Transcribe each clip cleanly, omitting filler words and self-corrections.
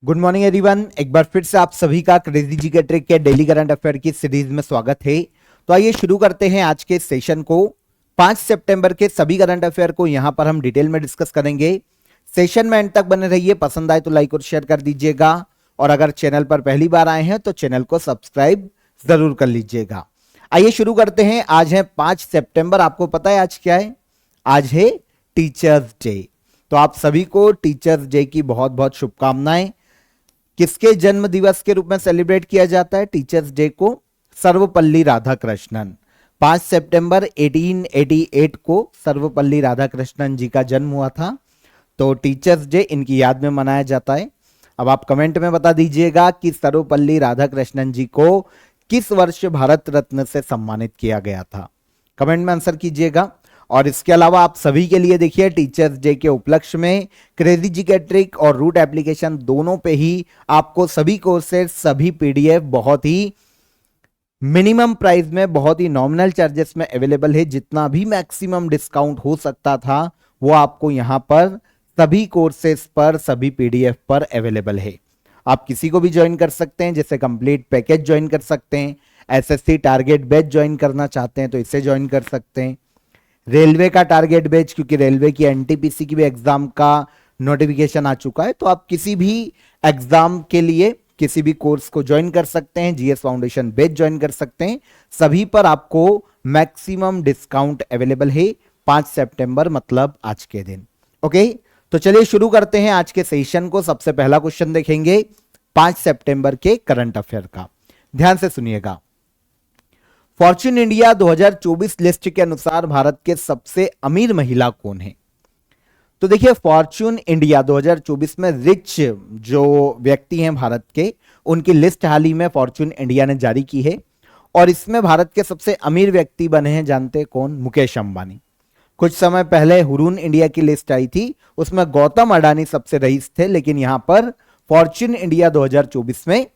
Good morning everyone. एक बार फिर से आप सभी का क्रेजी जीके ट्रिक के डेली करंट अफेयर की सीरीज में स्वागत है। तो आइए शुरू करते हैं आज के सेशन को। 5 सितंबर के सभी करंट अफेयर को यहां पर हम डिटेल में डिस्कस करेंगे। सेशन में एंड तक बने रहिए। पसंद आए तो लाइक और शेयर कर दीजिएगा, और अगर चैनल पर पहली बार आए हैं तो चैनल को सब्सक्राइब जरूर कर लीजिएगा। आइए शुरू करते हैं। आज है 5 सितंबर। आपको पता है आज क्या है? आज है टीचर्स डे। तो आप सभी को टीचर्स डे की बहुत बहुत शुभकामनाएं। किसके जन्म दिवस के रूप में सेलिब्रेट किया जाता है टीचर्स डे को? सर्वपल्ली राधाकृष्णन। 5 सितंबर 1888 को सर्वपल्ली राधाकृष्णन जी का जन्म हुआ था। तो टीचर्स डे इनकी याद में मनाया जाता है। अब आप कमेंट में बता दीजिएगा कि सर्वपल्ली राधाकृष्णन जी को किस वर्ष भारत रत्न से सम्मानित किया गया था। कमेंट में आंसर कीजिएगा। और इसके अलावा आप सभी के लिए देखिए टीचर्स डे के उपलक्ष्य में क्रेजी जीके ट्रिक और रूट एप्लीकेशन दोनों पे ही आपको सभी कोर्सेज, सभी पीडीएफ बहुत ही मिनिमम प्राइस में, बहुत ही नॉमिनल चार्जेस में अवेलेबल है। जितना भी मैक्सिमम डिस्काउंट हो सकता था वो आपको यहां पर सभी कोर्सेज पर, सभी पीडीएफ पर अवेलेबल है। आप किसी को भी ज्वाइन कर सकते हैं, जैसे कंप्लीट पैकेज ज्वाइन कर सकते हैं। एसएससी टारगेट बैच ज्वाइन करना चाहते हैं तो इसे ज्वाइन कर सकते हैं। रेलवे का टारगेट बैच, क्योंकि रेलवे की एनटीपीसी की भी एग्जाम का नोटिफिकेशन आ चुका है, तो आप किसी भी एग्जाम के लिए किसी भी कोर्स को ज्वाइन कर सकते हैं। जीएस फाउंडेशन बैच ज्वाइन कर सकते हैं। सभी पर आपको मैक्सिमम डिस्काउंट अवेलेबल है 5 सितंबर मतलब आज के दिन। ओके, तो चलिए शुरू करते हैं आज के सेशन को। सबसे पहला क्वेश्चन देखेंगे 5 सितंबर के करंट अफेयर का। ध्यान से सुनिएगा। फॉर्च्यून इंडिया 2024 लिस्ट के अनुसार भारत के सबसे अमीर महिला कौन है? तो देखिए फॉर्च्यून इंडिया 2024 में रिच जो व्यक्ति हैं भारत के, उनकी लिस्ट हाल ही में फॉर्च्यून इंडिया ने जारी की है। और इसमें भारत के सबसे अमीर व्यक्ति बने हैं, जानते कौन? मुकेश अंबानी। कुछ समय पहले हुरून इंडिया की लिस्ट आई थी, उसमें गौतम अडानी सबसे रईस थे, लेकिन यहां पर फॉर्च्यून इंडिया 2024 में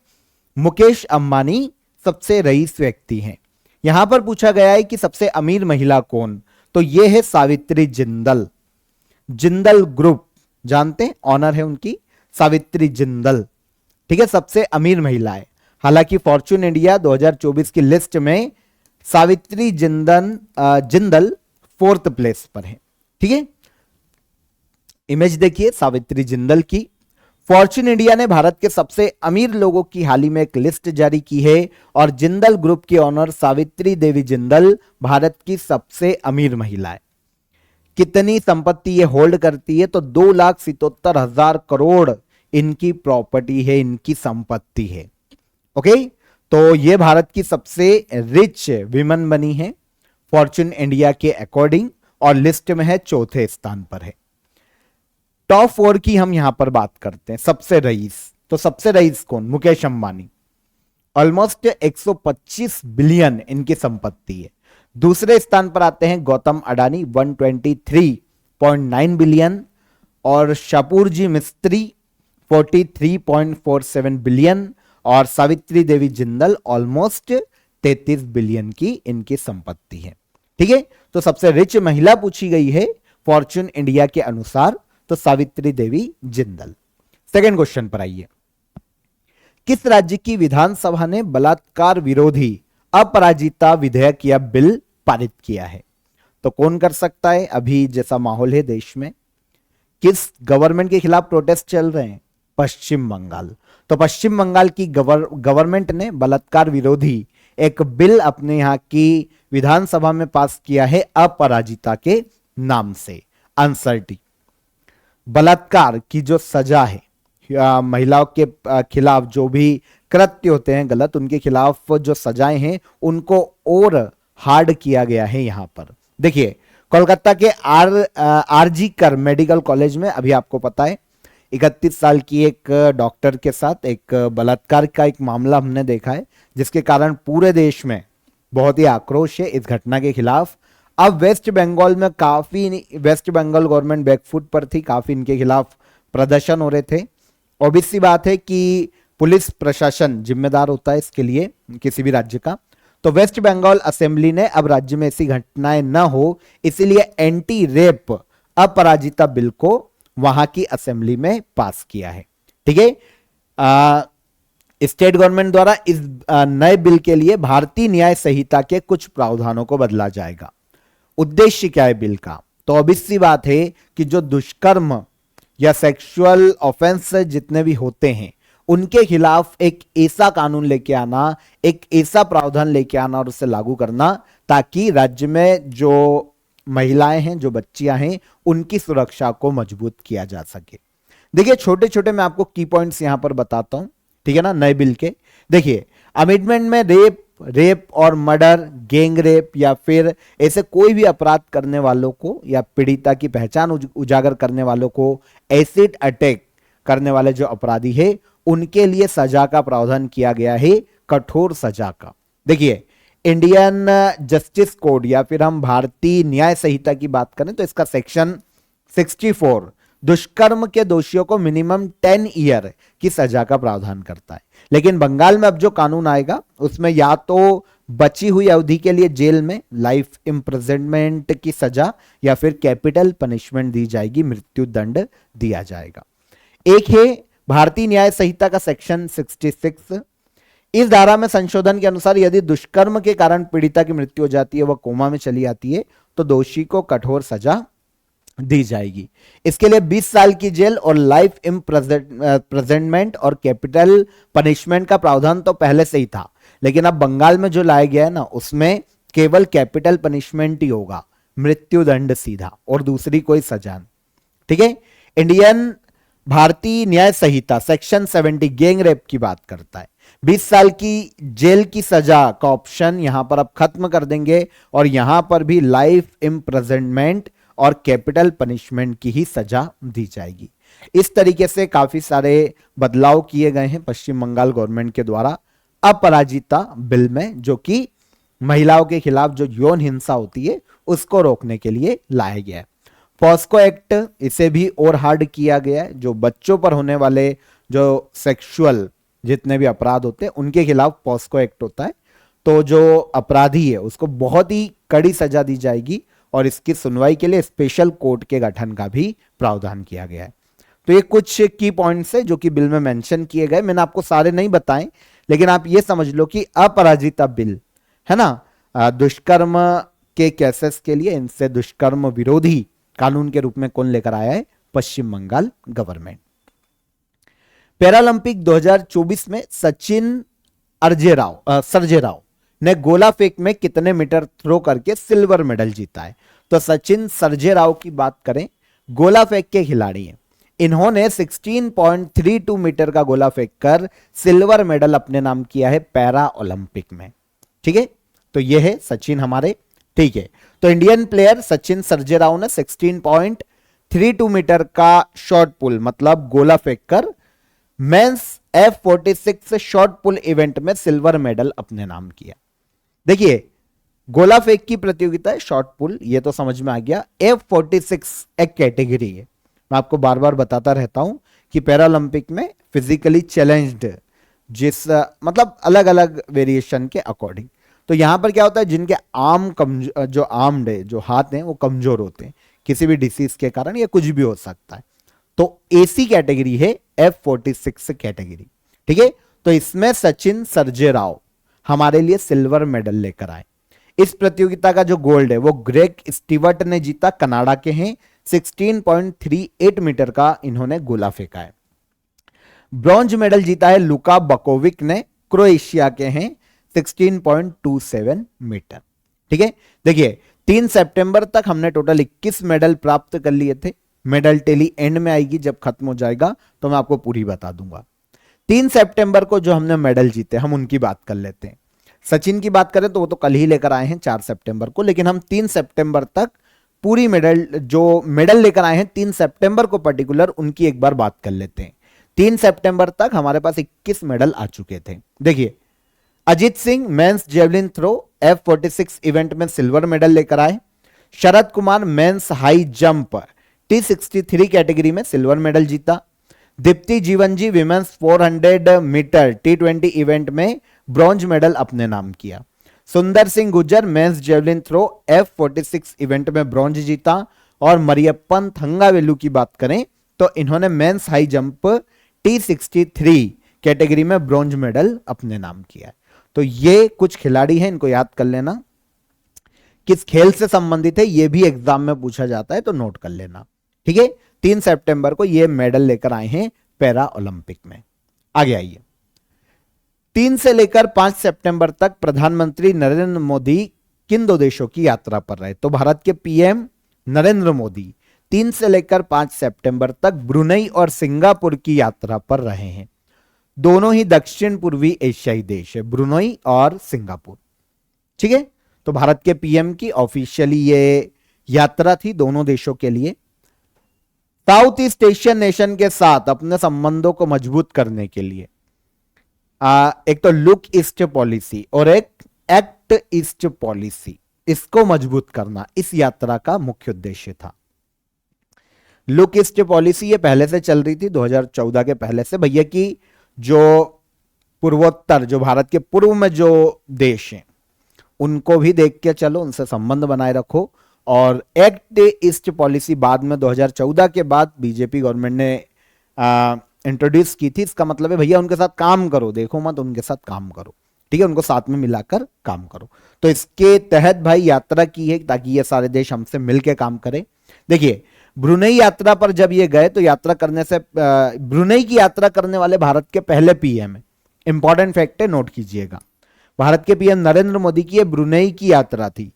मुकेश अंबानी सबसे रईस व्यक्ति हैं। यहां पर पूछा गया है कि सबसे अमीर महिला कौन, तो यह है सावित्री जिंदल। जिंदल ग्रुप जानते हैं, ऑनर है उनकी, सावित्री जिंदल। ठीक है, सबसे अमीर महिला है। हालांकि फॉर्च्यून इंडिया 2024 की लिस्ट में सावित्री जिंदल 4th प्लेस पर है। ठीक है, इमेज देखिए सावित्री जिंदल की। फॉर्च्यून इंडिया ने भारत के सबसे अमीर लोगों की हाल ही में एक लिस्ट जारी की है, और जिंदल ग्रुप की ऑनर सावित्री देवी जिंदल भारत की सबसे अमीर महिला है। कितनी संपत्ति ये होल्ड करती है? तो 2,77,000 करोड़ इनकी प्रॉपर्टी है, इनकी संपत्ति है। ओके, तो ये भारत की सबसे रिच विमन बनी है फॉर्च्यून इंडिया के अकॉर्डिंग, और लिस्ट में है 4थे स्थान पर है। टॉप 4 की हम यहां पर बात करते हैं। सबसे रईस, तो सबसे रईस कौन? मुकेश अंबानी। ऑलमोस्ट 125 बिलियन इनकी संपत्ति है। दूसरे स्थान पर आते हैं गौतम अडानी 123.9 बिलियन, और शापूर जी मिस्त्री 43.47 बिलियन, और सावित्री देवी जिंदल ऑलमोस्ट 33 बिलियन की इनकी संपत्ति है। ठीक है, तो सबसे रिच महिला पूछी गई है फॉर्च्यून इंडिया के अनुसार, तो सावित्री देवी जिंदल। सेकंड क्वेश्चन पर आइए। किस राज्य की विधानसभा ने बलात्कार विरोधी अपराजिता विधेयक या बिल पारित किया है? तो कौन कर सकता है? अभी जैसा माहौल है देश में, किस गवर्नमेंट के खिलाफ प्रोटेस्ट चल रहे हैं? पश्चिम बंगाल। तो पश्चिम बंगाल की गवर्नमेंट ने बलात्कार विरोधी एक बिल अपने यहां की विधानसभा में पास किया है, अपराजिता के नाम से। Answer D. बलात्कार की जो सजा है, महिलाओं के खिलाफ जो भी कृत्य होते हैं गलत, उनके खिलाफ जो सजाएं हैं उनको और हार्ड किया गया है। यहां पर देखिए कोलकाता के आरजी कर मेडिकल कॉलेज में अभी आपको पता है 31 साल की एक डॉक्टर के साथ एक बलात्कार का एक मामला हमने देखा है, जिसके कारण पूरे देश में बहुत ही आक्रोश है इस घटना के खिलाफ। अब वेस्ट बंगाल में काफी, वेस्ट बंगाल गवर्नमेंट बैकफुट पर थी, काफी इनके खिलाफ प्रदर्शन हो रहे थे। ऑब्वियस सी बात है कि पुलिस प्रशासन जिम्मेदार होता है इसके लिए किसी भी राज्य का। तो वेस्ट बंगाल असेंबली ने अब राज्य में ऐसी घटनाएं न हो, इसीलिए एंटी रेप अपराजिता बिल को वहां की असेंबली में पास किया है। ठीक है, स्टेट गवर्नमेंट द्वारा इस नए बिल के लिए भारतीय न्याय संहिता के कुछ प्रावधानों को बदला जाएगा। उद्देश्य क्या है बिल का? तो ऑब्वियस सी बात है कि जो दुष्कर्म या सेक्सुअल ऑफेंस जितने भी होते हैं उनके खिलाफ एक ऐसा कानून लेके आना, एक ऐसा प्रावधान लेके आना और उसे लागू करना ताकि राज्य में जो महिलाएं हैं, जो बच्चियां हैं, उनकी सुरक्षा को मजबूत किया जा सके। देखिए छोटे छोटे मैं आपको की पॉइंट्स यहां पर बताता हूं, ठीक है ना, नए बिल के। देखिए अमेंडमेंट में रेप और मर्डर, गैंग रेप या फिर ऐसे कोई भी अपराध करने वालों को या पीड़िता की पहचान उजागर करने वालों को, एसिड अटैक करने वाले जो अपराधी है उनके लिए सजा का प्रावधान किया गया है, कठोर सजा का। देखिए इंडियन जस्टिस कोड या फिर हम भारतीय न्याय संहिता की बात करें तो इसका सेक्शन 64 दुष्कर्म के दोषियों को मिनिमम 10 ईयर की सजा का प्रावधान करता है। लेकिन बंगाल में अब जो कानून आएगा उसमें या तो बची हुई अवधि के लिए जेल में लाइफ इम्प्रिजनमेंट की सजा या फिर कैपिटल पनिशमेंट दी जाएगी, मृत्यु दंड दिया जाएगा। एक है भारतीय न्याय संहिता का सेक्शन 66। इस धारा में संशोधन के अनुसार यदि दुष्कर्म के कारण पीड़िता की मृत्यु हो जाती है, वह कोमा में चली आती है, तो दोषी को कठोर सजा दी जाएगी। इसके लिए 20 साल की जेल और लाइफ इम्प्रिजनमेंट और कैपिटल पनिशमेंट का प्रावधान तो पहले से ही था, लेकिन अब बंगाल में जो लाया गया है ना उसमें केवल कैपिटल पनिशमेंट ही होगा, मृत्यु दंड सीधा, और दूसरी कोई सजा। ठीक है। इंडियन भारतीय न्याय संहिता सेक्शन 70 गैंग रेप की बात करता है। 20 साल की जेल की सजा का ऑप्शन यहां पर अब खत्म कर देंगे और यहां पर भी लाइफ इम्प्रिजनमेंट और कैपिटल पनिशमेंट की ही सजा दी जाएगी। इस तरीके से काफी सारे बदलाव किए गए हैं पश्चिम बंगाल गवर्नमेंट के द्वारा अपराजिता बिल में, जो कि महिलाओं के खिलाफ जो यौन हिंसा होती है उसको रोकने के लिए लाया गया है। पॉस्को एक्ट, इसे भी और हार्ड किया गया है। जो बच्चों पर होने वाले जो सेक्सुअल जितने भी अपराध होते हैं उनके खिलाफ पॉस्को एक्ट होता है, तो जो अपराधी है उसको बहुत ही कड़ी सजा दी जाएगी और इसकी सुनवाई के लिए स्पेशल कोर्ट के गठन का भी प्रावधान किया गया है। तो ये कुछ की पॉइंट्स है जो कि बिल में मेंशन किए गए। मैंने आपको सारे नहीं बताए, लेकिन आप ये समझ लो कि अपराजिता बिल है ना, दुष्कर्म के केसेस के लिए इनसे दुष्कर्म विरोधी कानून के रूप में कौन लेकर आया है? पश्चिम बंगाल गवर्नमेंट। पैरालंपिक 2024 में सचिन सर्जेराव ने गोला फेंक में कितने मीटर थ्रो करके सिल्वर मेडल जीता है? तो सचिन सर्जेराव की बात करें, गोला फेंक के खिलाड़ी हैं। इन्होंने 16.32 मीटर का गोला फेंक कर सिल्वर मेडल अपने नाम किया है पैरा ओलंपिक में। ठीक है, तो यह है सचिन हमारे। ठीक है, तो इंडियन प्लेयर सचिन सर्जेराव ने 16.32 मीटर का शॉर्ट पुल मतलब गोला फेंक कर मेंस F46 शॉर्ट पुल इवेंट में सिल्वर मेडल अपने नाम किया। देखिए गोला फेंक की प्रतियोगिता है, शॉर्ट पुल ये तो समझ में आ गया। F46 एक कैटेगरी है, मैं आपको बार बार बताता रहता हूं कि पैरालंपिक में फिजिकली चैलेंज्ड जिस मतलब अलग अलग वेरिएशन के अकॉर्डिंग, तो यहां पर क्या होता है, जिनके जो आर्म्ड है, जो हाथ हैं वो कमजोर होते हैं किसी भी डिसीज के कारण, या कुछ भी हो सकता है, तो ऐसी कैटेगरी है F46 कैटेगरी। ठीक है, तो इसमें सचिन सर्जेराव हमारे लिए सिल्वर मेडल लेकर आए। इस प्रतियोगिता का जो गोल्ड है वो ग्रेग स्टीवर्ट ने जीता, कनाडा के हैं। 16.38 मीटर का इन्होंने गोला फेंका है। ब्रॉन्ज मेडल जीता है लुका बकोविक ने, क्रोएशिया के हैं, 16.27 मीटर। ठीक है, देखिए 3 सितंबर तक हमने टोटल 21 मेडल प्राप्त कर लिए थे। मेडल टेली एंड में आएगी, जब खत्म हो जाएगा तो मैं आपको पूरी बता दूंगा। 3 सितंबर को जो हमने मेडल जीते हम उनकी बात कर लेते हैं। सचिन की बात करें तो वो तो कल ही लेकर आए हैं 4 सितंबर को, लेकिन हम 3 सितंबर तक पूरी मेडल लेकर आए हैं 3 सितंबर को पर्टिकुलर, उनकी एक बार बात कर लेते हैं। 3 सितंबर तक हमारे पास 21 मेडल आ चुके थे। देखिए Ajit Singh men's javelin throw F46 event में सिल्वर मेडल लेकर आए। Sharad Kumar men's high jump T63 category में सिल्वर मेडल जीता। Deepthi Jeevanji women's 400 metre T20 event में ब्रॉन्ज मेडल अपने नाम किया। Sundar Singh Gurjar men's javelin throw F46 event में ब्रॉन्ज जीता। और मरियप्पन थंगावेलु की बात करें तो इन्होंने men's high jump T63 category में ब्रॉन्ज मेडल अपने नाम किया है। तो ये कुछ खिलाड़ी हैं, इनको याद कर लेना। किस खेल से संबंधित है ये भी एग्जाम में पूछा जाता है, तो नोट कर लेना। ठीक है, 3 सितंबर को ये मेडल लेकर आए हैं पैरा ओलंपिक में। आगे आइए, 3 से लेकर 5 सितंबर तक प्रधानमंत्री नरेंद्र मोदी किन 2 देशों की यात्रा पर रहे? तो भारत के पीएम नरेंद्र मोदी 3 से लेकर 5 सितंबर तक ब्रुनेई और सिंगापुर की यात्रा पर रहे हैं। दोनों ही दक्षिण पूर्वी एशियाई देश है, ब्रुनेई और सिंगापुर। ठीक है, तो भारत के पीएम की ऑफिशियली ये यात्रा थी दोनों देशों के लिए। साउथ ईस्ट एशियन नेशन के साथ अपने संबंधों को मजबूत करने के लिए एक तो लुक ईस्ट पॉलिसी और एक एक्ट ईस्ट पॉलिसी, इसको मजबूत करना इस यात्रा का मुख्य उद्देश्य था। लुक ईस्ट पॉलिसी ये पहले से चल रही थी, 2014 के पहले से। भैया की जो पूर्वोत्तर, जो भारत के पूर्व में जो देश हैं उनको भी देख के चलो, उनसे संबंध बनाए रखो। और एक्ट ईस्ट पॉलिसी बाद में 2014 के बाद बीजेपी गवर्नमेंट ने इंट्रोड्यूस की थी। इसका मतलब है भैया उनके साथ काम करो, देखो मत, उनके साथ काम करो। ठीक है, उनको साथ में मिलाकर काम करो। तो इसके तहत भाई यात्रा की है ताकि ये सारे देश हमसे मिलकर काम करें। देखिए, ब्रुनेई यात्रा पर जब ये गए तो यात्रा करने से ब्रुनेई की यात्रा करने वाले भारत के पहले पीएम है। इंपॉर्टेंट फैक्ट है, नोट कीजिएगा। भारत के पीएम नरेंद्र मोदी की ये ब्रुनेई की यात्रा थी।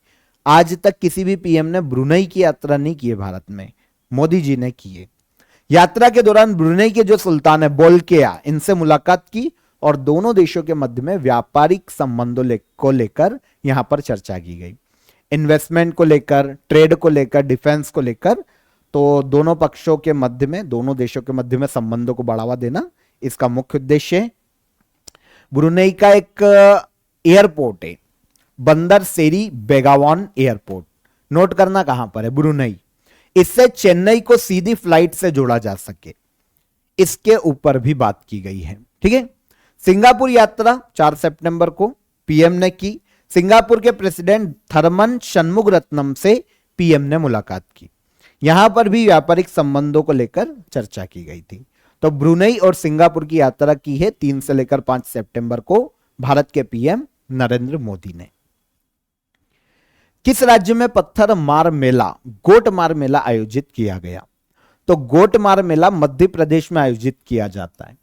आज तक किसी भी पीएम ने ब्रुनेई की यात्रा नहीं की है भारत में, मोदी जी ने की है। यात्रा के दौरान ब्रुनेई के जो सुल्तान है बोल्किया, इनसे मुलाकात की और दोनों देशों के मध्य में व्यापारिक संबंधों को लेकर यहां पर चर्चा की गई। इन्वेस्टमेंट को लेकर, ट्रेड को लेकर, डिफेंस को लेकर। तो दोनों पक्षों के मध्य में, दोनों देशों के मध्य में संबंधों को बढ़ावा देना इसका मुख्य उद्देश्य है। ब्रुनेई का एक एयरपोर्ट है, बंदर सेरी बेगावन एयरपोर्ट। नोट करना कहां पर है, ब्रुनेई। इससे चेन्नई को सीधी फ्लाइट से जोड़ा जा सके, इसके ऊपर भी बात की गई है। ठीक है, सिंगापुर यात्रा 4 सितंबर को पीएम ने की। सिंगापुर के प्रेसिडेंट थरमन शनमुगरत्नम से पीएम ने मुलाकात की। यहां पर भी व्यापारिक संबंधों को लेकर चर्चा की गई थी। तो ब्रुनेई और सिंगापुर की यात्रा की है 3 से लेकर 5 सितंबर को भारत के पीएम नरेंद्र मोदी ने। किस राज्य में पत्थर मार मेला, गोट मार मेला आयोजित किया गया? तो गोट मार मेला मध्य प्रदेश में आयोजित किया जाता है।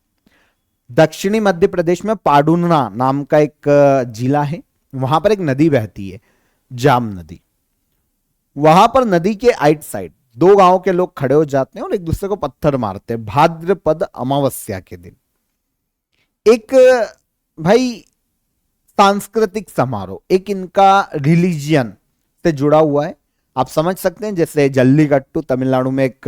दक्षिणी मध्य प्रदेश में पाडुना नाम का एक जिला है, वहां पर एक नदी बहती है, जाम नदी। वहां पर नदी के आइट साइड 2 गांव के लोग खड़े हो जाते हैं और एक दूसरे को पत्थर मारते हैं भाद्रपद अमावस्या के दिन। एक भाई सांस्कृतिक समारोह, एक इनका रिलीजियन से जुड़ा हुआ है। आप समझ सकते हैं, जैसे जल्लीकट्टू तमिलनाडु में एक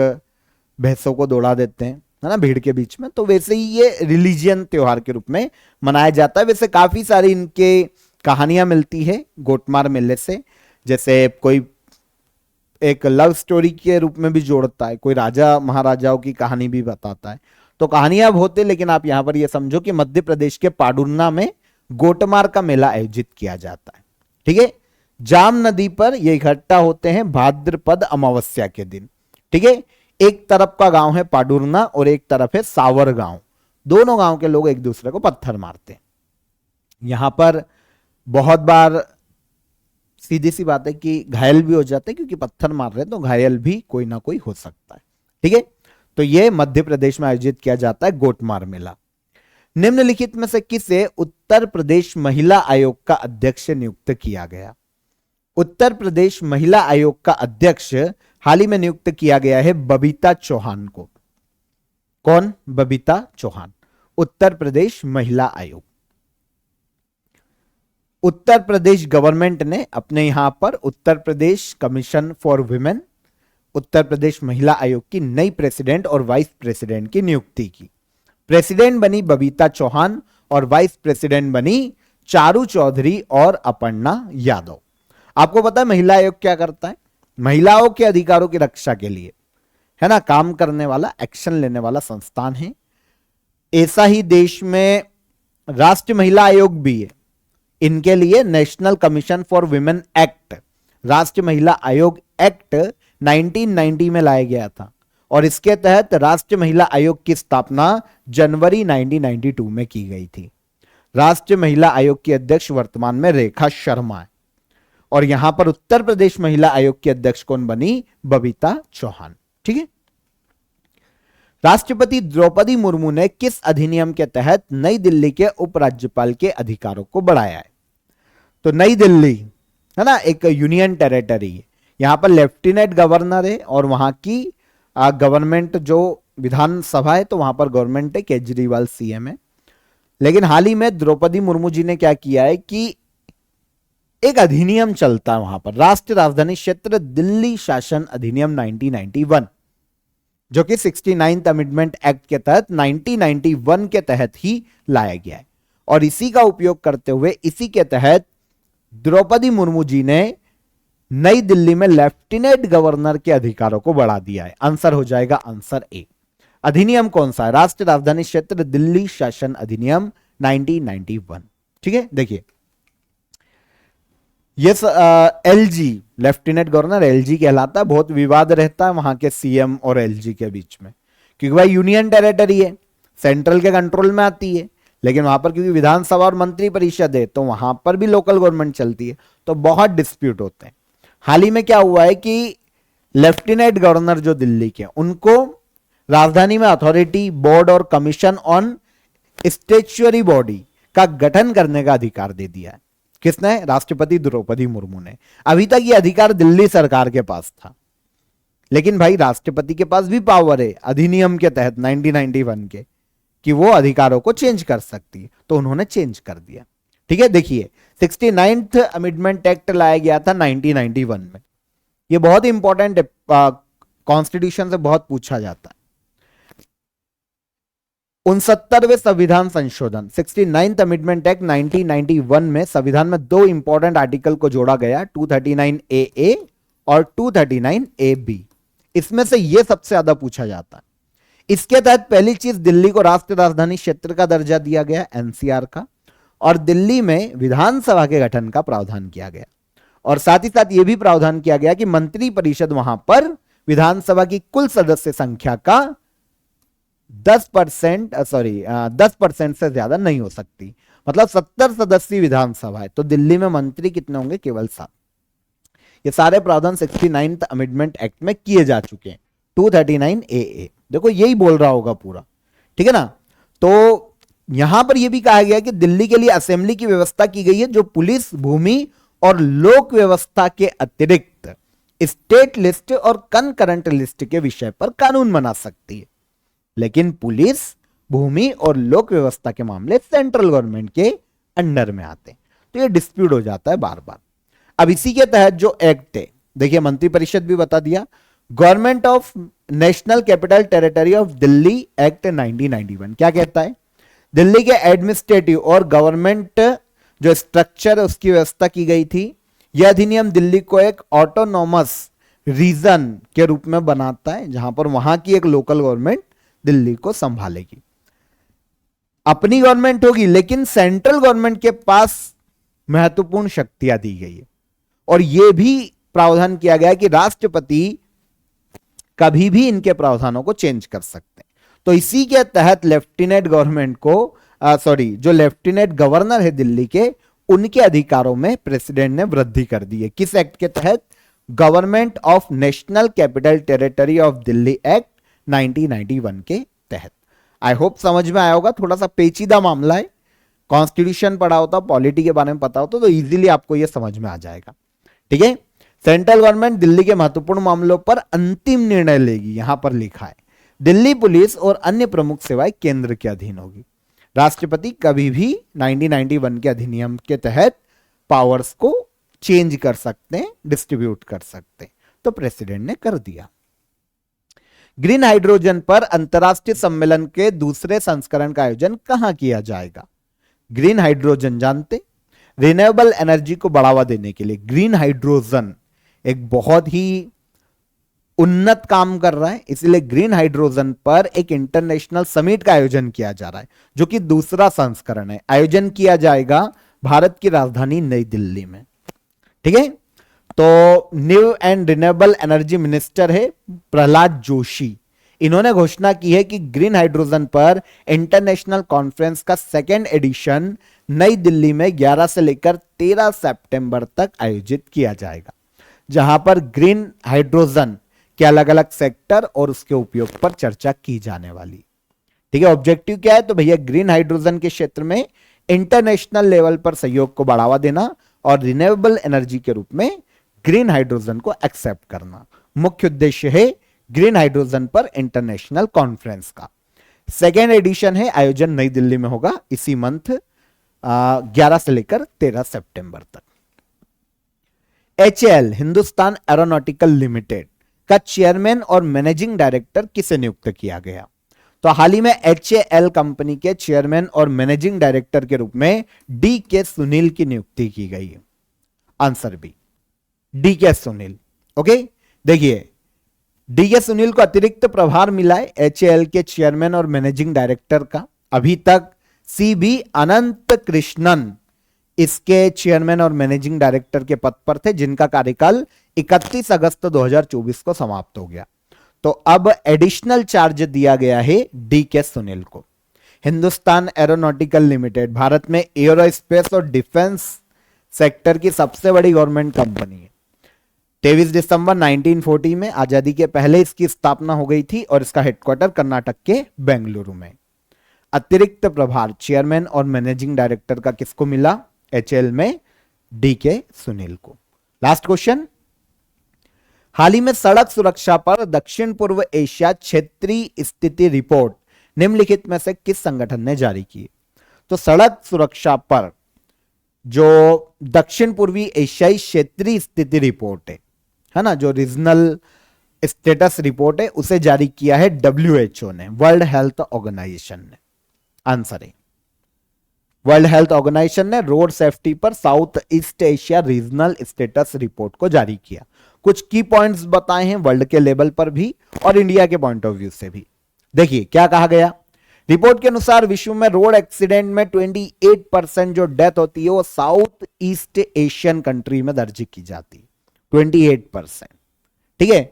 भैंसों को दौड़ा देते हैं, है ना, भीड़ के बीच में, तो वैसे ही ये रिलीजियन त्योहार के रूप में मनाया जाता है। वैसे काफी सारी इनके कहानियां मिलती है गोटमार मेले से। जैसे कोई एक लव स्टोरी के रूप में भी जोड़ता है, कोई राजा महाराजाओं की कहानी भी बताता है। तो कहानियां बहुत है, लेकिन आप यहां पर यह समझो कि मध्य प्रदेश के पाडुना में गोटमार का मेला आयोजित किया जाता है। ठीक है, जाम नदी पर ये इकट्ठा होते हैं भाद्रपद अमावस्या के दिन। ठीक है, एक तरफ का गांव है पाडुरना और एक तरफ है सावर गांव। दोनों गांव के लोग एक दूसरे को पत्थर मारते हैं। यहां पर बहुत बार सीधी सी बात है कि घायल भी हो जाते हैं, क्योंकि पत्थर मार रहे हैं तो घायल भी कोई ना कोई हो सकता है। ठीक है, तो यह मध्य प्रदेश में आयोजित किया जाता है गोटमार मेला। निम्नलिखित में से किसे उत्तर प्रदेश महिला आयोग का अध्यक्ष नियुक्त किया गया? उत्तर प्रदेश महिला आयोग का अध्यक्ष हाल ही में नियुक्त किया गया है बबीता चौहान को। कौन? बबीता चौहान, उत्तर प्रदेश महिला आयोग। उत्तर प्रदेश गवर्नमेंट ने अपने यहां पर Uttar Pradesh commission for women, Uttar Pradesh महिला आयोग की नई प्रेसिडेंट और वाइस प्रेसिडेंट की नियुक्ति की। प्रेसिडेंट बनी बबीता चौहान और वाइस प्रेसिडेंट बनी चारू चौधरी और अपर्णा यादव। आपको पता है महिला आयोग क्या करता है? महिलाओं के अधिकारों की रक्षा के लिए, है ना, काम करने वाला, एक्शन लेने वाला संस्थान है। ऐसा ही देश में राष्ट्रीय महिला आयोग भी है। इनके लिए national commission for women act, राष्ट्रीय महिला आयोग एक्ट 1990 में लाया गया था। और इसके तहत राष्ट्रीय महिला आयोग की स्थापना जनवरी 1992 में की गई थी। राष्ट्रीय महिला आयोग की अध्यक्ष वर्तमान में रेखा शर्मा है। और यहां पर उत्तर प्रदेश महिला आयोग की अध्यक्ष कौन बनी? बबीता चौहान। ठीक है। राष्ट्रपति द्रौपदी मुर्मू ने किस अधिनियम के तहत नई दिल्ली के उपराज्यपाल के अधिकारों को बढ़ाया है? तो नई दिल्ली है ना, एक यूनियन टेरिटरी है। यहां पर लेफ्टिनेंट गवर्नर है और वहां की गवर्नमेंट जो विधानसभा है, तो वहां पर गवर्नमेंट है, केजरीवाल सीएम है। लेकिन हाल ही में द्रौपदी मुर्मू जी ने क्या किया है कि एक अधिनियम चलता है वहां पर, राष्ट्रीय राजधानी क्षेत्र दिल्ली शासन अधिनियम 1991, जो कि 69th अमेंडमेंट एक्ट के तहत 1991 के तहत ही लाया गया है। और इसी का उपयोग करते हुए इसी के तहत द्रौपदी मुर्मू जी ने नई दिल्ली में लेफ्टिनेंट गवर्नर के अधिकारों को बढ़ा दिया है। आंसर हो जाएगा आंसर ए। अधिनियम कौन सा है? राष्ट्रीय राजधानी क्षेत्र दिल्ली शासन अधिनियम 1991। ठीक है, देखिए ये एलजी, लेफ्टिनेंट गवर्नर एलजी कहलाता है। बहुत विवाद रहता है वहां के सीएम और एलजी के बीच में, क्योंकि भाई यूनियन टेरिटरी है, सेंट्रल के कंट्रोल में आती है, लेकिन वहां पर क्योंकि विधानसभा और मंत्री परिषद है, तो वहां पर भी लोकल गवर्नमेंट चलती है, तो बहुत डिस्प्यूट होते हैं। हाल ही में क्या हुआ है कि लेफ्टिनेंट गवर्नर जो दिल्ली के, उनको राजधानी में अथॉरिटी, बोर्ड और कमीशन ऑन स्टैट्यूटरी बॉडी का गठन करने का अधिकार दे दिया है। किसने? राष्ट्रपति द्रौपदी मुर्मू ने। अभी तक ये अधिकार दिल्ली सरकार के पास था, लेकिन भाई राष्ट्रपति के पास भी पावर है अधिनियम के तहत 1991 के, कि वो अधिकारों को चेंज कर सकती है, तो उन्होंने चेंज कर दिया। ठीक है, देखिए 69th अमेंडमेंट एक्ट लाया गया था 1991 में। ये बहुत इंपॉर्टेंट है, कॉन्स्टिट्यूशन से बहुत पूछा जाता है। 69वें संविधान संशोधन 69th अमेंडमेंट एक्ट 1991 में संविधान में दो इंपॉर्टेंट आर्टिकल को जोड़ा गया, 239AA और 239AB। इसमें से यह सबसे ज्यादा पूछा जाता है। इसके तहत पहली चीज, दिल्ली को राष्ट्रीय राजधानी क्षेत्र का दर्जा दिया गया, एनसीआर का, और दिल्ली में विधानसभा के गठन का प्रावधान किया गया। और साथ ही साथ यह भी प्रावधान किया गया कि मंत्री परिषद वहां पर विधानसभा की कुल सदस्य संख्या का 10% से ज्यादा नहीं हो सकती। मतलब 70 सदस्यीय विधानसभा है, तो दिल्ली में मंत्री कितने होंगे? केवल 7। ये सारे प्रावधान 69th अमेंडमेंट एक्ट में किए जा चुके हैं। 239AA देखो यही बोल रहा होगा पूरा, ठीक है ना। तो यहां पर यह भी कहा गया कि दिल्ली के लिए असेंबली की व्यवस्था की गई है, जो पुलिस, भूमि और लोक व्यवस्था के अतिरिक्त स्टेट लिस्ट और कंकरेंट लिस्ट के विषय पर कानून बना सकती है। लेकिन पुलिस, भूमि और लोक व्यवस्था के मामले सेंट्रल गवर्नमेंट के अंडर में आते हैं, तो ये डिस्प्यूट हो जाता है बार बार। अब इसी के तहत जो एक्ट है, देखिए मंत्रिपरिषद भी बता दिया, government of national capital territory of Delhi act 1991 क्या कहता है? दिल्ली के एडमिनिस्ट्रेटिव और गवर्नमेंट जो स्ट्रक्चर है उसकी व्यवस्था की गई थी। यह अधिनियम दिल्ली को एक ऑटोनॉमस रीजन के रूप में बनाता है, जहां पर वहां की एक लोकल गवर्नमेंट दिल्ली को संभालेगी। अपनी गवर्नमेंट होगी, लेकिन सेंट्रल गवर्नमेंट के पास महत्वपूर्ण शक्तियां दी गई है। और यह भी प्रावधान किया गया कि राष्ट्रपति कभी भी इनके प्रावधानों को चेंज कर सकते हैं। तो इसी के तहत लेफ्टिनेंट गवर्नमेंट को जो लेफ्टिनेंट गवर्नर है दिल्ली के, उनके अधिकारों में प्रेसिडेंट ने वृद्धि कर दी है। किस एक्ट के तहत? Government of national capital territory of Delhi act 1991 के तहत। आई होप समझ में आया होगा। थोड़ा सा पेचीदा मामला है, कॉन्स्टिट्यूशन पढ़ा होता, पॉलिटी के बारे में पता होता तो इजीली आपको यह समझ में आ जाएगा। ठीक है, सेंट्रल गवर्नमेंट दिल्ली के महत्वपूर्ण मामलों पर अंतिम निर्णय लेगी। यहां पर लिखा है दिल्ली पुलिस और अन्य प्रमुख सेवाएं केंद्र के अधीन होगी। राष्ट्रपति कभी भी 1991 के अधिनियम के तहत पावर्स को चेंज कर सकते हैं, डिस्ट्रीब्यूट कर सकते हैं, तो प्रेसिडेंट ने कर दिया। ग्रीन हाइड्रोजन पर अंतरराष्ट्रीय सम्मेलन के दूसरे संस्करण का आयोजन कहां किया जाएगा? ग्रीन हाइड्रोजन जानते, रिन्यूएबल एनर्जी को बढ़ावा देने के लिए ग्रीन हाइड्रोजन एक बहुत ही उन्नत काम कर रहा है, इसलिए ग्रीन हाइड्रोजन पर एक इंटरनेशनल समिट का आयोजन किया जा रहा है, जो कि दूसरा संस्करण है। आयोजन किया जाएगा भारत की राजधानी नई दिल्ली में। ठीक है, तो new and renewable energy minister है प्रहलाद जोशी। इन्होंने घोषणा की है कि ग्रीन हाइड्रोजन पर इंटरनेशनल कॉन्फ्रेंस का सेकेंड एडिशन नई दिल्ली में 11 से लेकर 13 सितंबर तक आयोजित किया जाएगा, जहां पर ग्रीन हाइड्रोजन के अलग अलग सेक्टर और उसके उपयोग पर चर्चा की जाने वाली। ठीक है, ऑब्जेक्टिव क्या है? तो भैया ग्रीन हाइड्रोजन के क्षेत्र में इंटरनेशनल लेवल पर सहयोग को बढ़ावा देना और रिन्यूएबल एनर्जी के रूप में ग्रीन हाइड्रोजन को एक्सेप्ट करना मुख्य उद्देश्य है ग्रीन हाइड्रोजन पर इंटरनेशनल कॉन्फ्रेंस का। सेकेंड एडिशन है, आयोजन नई दिल्ली में होगा इसी मंथ 11 से लेकर 13 सितंबर तक। HAL हिंदुस्तान एरोनॉटिकल लिमिटेड का चेयरमैन और मैनेजिंग डायरेक्टर किसे नियुक्त किया गया? तो हाल ही में HAL कंपनी के चेयरमैन और मैनेजिंग डायरेक्टर के रूप में DK सुनील की नियुक्ति की गई है। Answer B, DK Sunil. Okay, देखिए DK सुनील को अतिरिक्त प्रभार मिला है HAL के चेयरमैन और मैनेजिंग डायरेक्टर का। अभी तक CB अनंत कृष्णन इसके चेयरमैन और मैनेजिंग डायरेक्टर के पद पर थे, जिनका कार्यकाल 31 अगस्त 2024 को समाप्त हो गया। तो अब एडिशनल चार्ज दिया गया है DK सुनील को। हिंदुस्तान एरोनॉटिकल लिमिटेड भारत में एरोस्पेस और डिफेंस सेक्टर की सबसे बड़ी गवर्नमेंट कंपनी है। 23 दिसंबर 1940 में आजादी के पहले इसकी स्थापना हो गई थी और इसका हेडक्वार्टर कर्नाटक के बेंगलुरु में। अतिरिक्त प्रभार चेयरमैन और मैनेजिंग डायरेक्टर का किसको मिला? HAL में DK सुनील को। लास्ट क्वेश्चन, हाल ही में सड़क सुरक्षा पर दक्षिण पूर्व एशिया क्षेत्रीय स्थिति रिपोर्ट निम्नलिखित में से किस संगठन ने जारी की? तो सड़क सुरक्षा पर जो दक्षिण पूर्वी एशियाई क्षेत्रीय स्थिति रिपोर्ट है ना, जो रीजनल स्टेटस रिपोर्ट है, उसे जारी किया है WHO ने, वर्ल्ड हेल्थ ऑर्गेनाइजेशन ने। आंसर है वर्ल्ड हेल्थ ऑर्गेनाइजेशन ने रोड सेफ्टी पर south east Asia regional status report को जारी किया। कुछ की पॉइंट्स बताए हैं वर्ल्ड के लेवल पर भी और इंडिया के पॉइंट ऑफ व्यू से भी। देखिए क्या कहा गया, रिपोर्ट के अनुसार विश्व में रोड एक्सीडेंट में 28% जो डेथ होती है वो साउथ ईस्ट एशियन कंट्री में दर्ज की जाती है। 28%, ठीक है।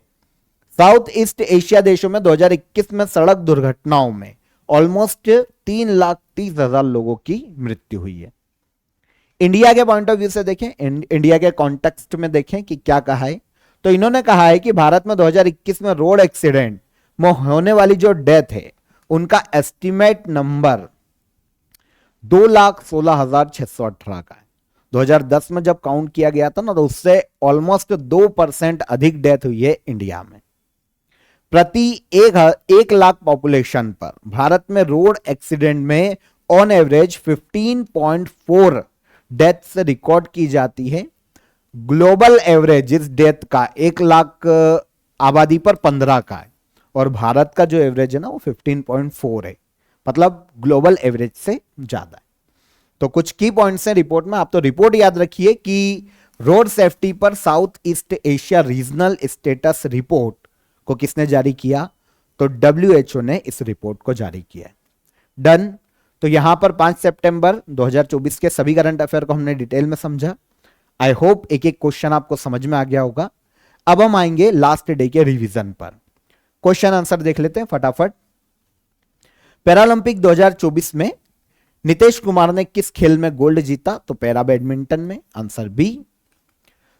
साउथ ईस्ट एशिया देशों में 2021 में सड़क दुर्घटनाओं में ऑलमोस्ट 3,30,000 लोगों की मृत्यु हुई है। इंडिया के पॉइंट ऑफ व्यू से देखें, इंडिया के कॉन्टेक्स्ट में देखें कि क्या कहा है। तो इन्होंने कहा है कि भारत में 2021 में रोड एक्सीडेंट में होने वाली जो डेथ है उनका एस्टिमेट नंबर 2,16,618 का है। 2010 में जब काउंट किया गया था ना, तो उससे ऑलमोस्ट 2% अधिक डेथ हुई है इंडिया में। प्रति 1 लाख पॉपुलेशन पर भारत में रोड एक्सीडेंट में ऑन एवरेज 15.4 डेथ रिकॉर्ड की जाती है। ग्लोबल एवरेज इस डेथ का 1 लाख आबादी पर 15 का है और भारत का जो एवरेज है ना वो 15.4 है, मतलब ग्लोबल एवरेज से ज्यादा है। तो कुछ की पॉइंट्स हैं रिपोर्ट में, आप तो रिपोर्ट याद रखिए कि रोड सेफ्टी पर south east Asia regional status report को किसने जारी किया? तो WHO ने इस रिपोर्ट को जारी किया। डन। तो यहां पर 5 सितंबर 2024 के सभी करंट अफेयर को हमने डिटेल में समझा। आई होप एक एक क्वेश्चन आपको समझ में आ गया होगा। अब हम आएंगे लास्ट डे के रिवीजन पर। क्वेश्चन आंसर देख लेते हैं फटाफट। पैरालंपिक 2024 में नीतीश कुमार ने किस खेल में गोल्ड जीता? तो पैरा बैडमिंटन में। Answer B.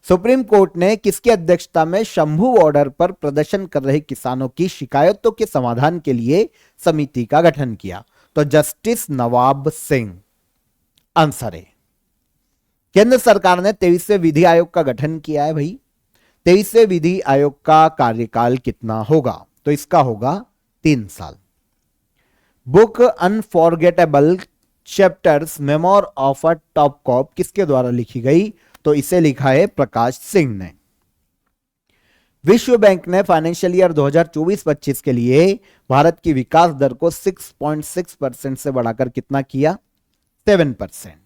सुप्रीम कोर्ट ने किसकी अध्यक्षता में शंभू बॉर्डर पर प्रदर्शन कर रहे किसानों की शिकायतों के समाधान के लिए समिति का गठन किया? तो जस्टिस नवाब सिंह। आंसर है केंद्र सरकार ने 23वें विधि आयोग का गठन किया है। भाई 23वें विधि आयोग का कार्यकाल कितना होगा? तो इसका होगा 3 साल। Book unforgettable chapters memoir of a top cop किसके द्वारा लिखी गई? तो इसे लिखा है प्रकाश सिंह ने। विश्व बैंक ने फाइनेंशियल ईयर 2024-25 के लिए भारत की विकास दर को 6.6% से बढ़ाकर कितना किया? 7%।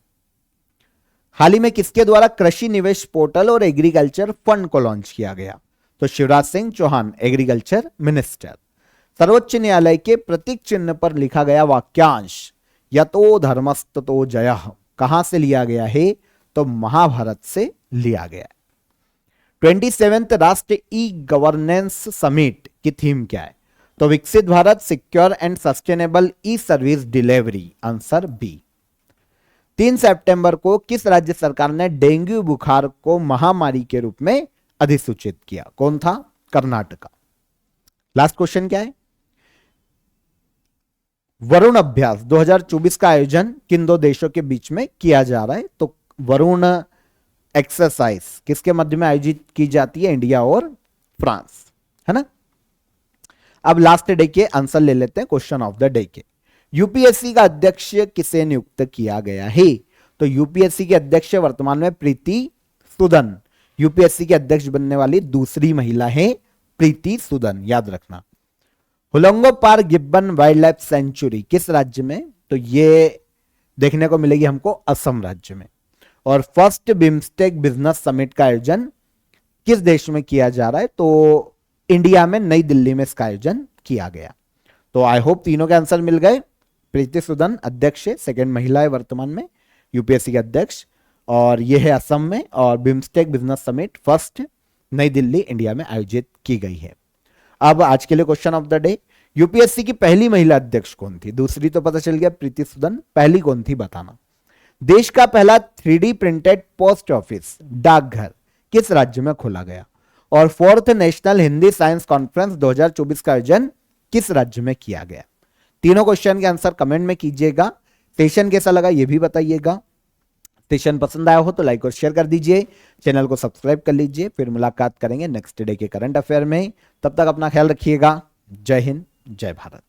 हाल ही में किसके द्वारा कृषि निवेश पोर्टल और एग्रीकल्चर फंड को लॉन्च किया गया? तो शिवराज सिंह चौहान, एग्रीकल्चर मिनिस्टर। सर्वोच्च न्यायालय के प्रतीक चिन्ह पर लिखा गया वाक्यांश यतो धर्मस्ततो जयः कहां से लिया गया है? तो महाभारत से लिया गया है। 27th राष्ट्रीय ई गवर्नेंस समिट की थीम क्या है? तो विकसित Bharat secure and sustainable e service delivery, answer B. 3 सितंबर को किस राज्य सरकार ने डेंगू बुखार को महामारी के रूप में अधिसूचित किया? कौन था? कर्नाटका। लास्ट क्वेश्चन क्या है? वरुण अभ्यास 2024 का आयोजन किन दो देशों के बीच में किया जा रहा है? तो वरुण एक्सरसाइज किसके मध्य में आयोजित की जाती है? इंडिया और फ्रांस, है ना। अब लास्ट डे के आंसर ले लेते हैं, क्वेश्चन ऑफ द डे के। यूपीएससी का अध्यक्ष किसे नियुक्त किया गया है? तो यूपीएससी के अध्यक्ष वर्तमान में प्रीति सुदन, यूपीएससी के अध्यक्ष बनने वाली दूसरी महिला है प्रीति सुदन, याद रखना। हुलंगो पार गिब्बन वाइल्ड लाइफ सेंचुरी किस राज्य में? तो ये देखने को मिलेगी हमको असम राज्य में। और फर्स्ट बिम्स्टेक बिजनेस समिट का आयोजन किस देश में किया जा रहा है? तो इंडिया में नई दिल्ली में इसका आयोजन किया गया। तो आई होप तीनों के आंसर मिल गए। प्रीति सुदन अध्यक्ष है, सेकेंड महिला है वर्तमान में यूपीएससी के अध्यक्ष, और ये है असम में। और बिम्स्टेक बिजनेस समिट फर्स्ट नई दिल्ली इंडिया में आयोजित की गई है। अब आज के लिए question of the day, UPSC की पहली महिला अध्यक्ष कौन थी? दूसरी तो पता चल गया प्रीति सुदन, पहली कौन थी बताना। देश का पहला 3D प्रिंटेड पोस्ट ऑफिस डाकघर किस राज्य में खोला गया? और fourth national Hindi science conference 2024 का आयोजन किस राज्य में किया गया? तीनों क्वेश्चन के आंसर कमेंट में कीजिएगा। सेशन कैसा लगा ये भी बताइएगा। सेशन पसंद आया हो तो लाइक और शेयर कर दीजिए, चैनल को सब्सक्राइब कर लीजिए। फिर मुलाकात करेंगे नेक्स्ट डे के करंट अफेयर में। तब तक अपना ख्याल रखिएगा। जय हिंद, जय भारत।